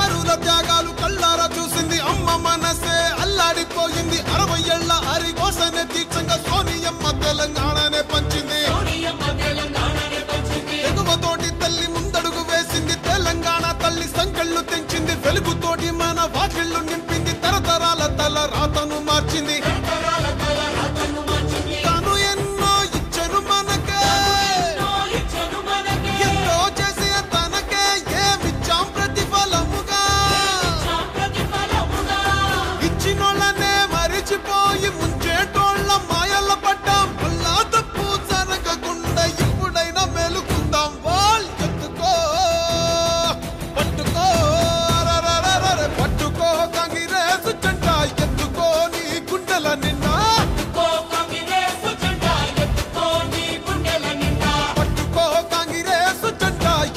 అమరుల త్యాగాలు కళ్ళారా చూసింది అమ్మ మనసే అల్లాడిపోయింది 60 ఏళ్ల హరికోసనే దీక్షంగా సోనియమ్మ తెలంగాణనే పంచింది ఎగువతోటి తల్లి ముందడుగు వేసింది తెలంగాణ తల్లి సంకళ్ళు తెంచింది వెలుగుతోటి మన వాకిళ్ళు నింపింది తరతరాల తల రాతను మార్చింది తాను ఎన్నో ఇచ్చను మనకే ఎంతో చేసి తనకే ఏమిచ్చాం ప్రతిఫలముగా ఇచ్చినోళ్ళనే మరిచిపోయి ముంచేటోళ్ళ మాయల పడ్డాం వల్ల తప్పు జరగకుండా ఇప్పుడైనా మేలుకుందాం వాల్ ఎత్తుకో పట్టుకో పట్టుకో కాంగ్రెస్ జెండా ఎత్తుకో నీ గుండెల నిండా పట్టుకో కాంగ్రెస్ జెండా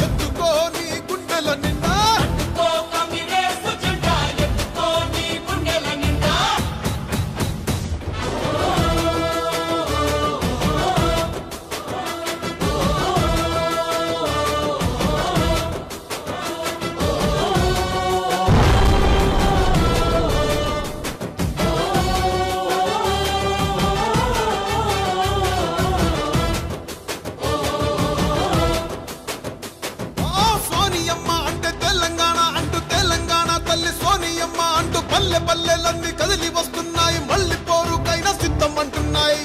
ఎత్తుకో నీ గుండెల నిండా సోనియమ్మ అంటే తెలంగాణ అంటూ తెలంగాణ తల్లి సోనియమ్మ అంటూ పల్లె పల్లెలన్నీ కదిలి వస్తున్నాయి మళ్ళీ పోరుకైనా సిద్ధం అంటున్నాయి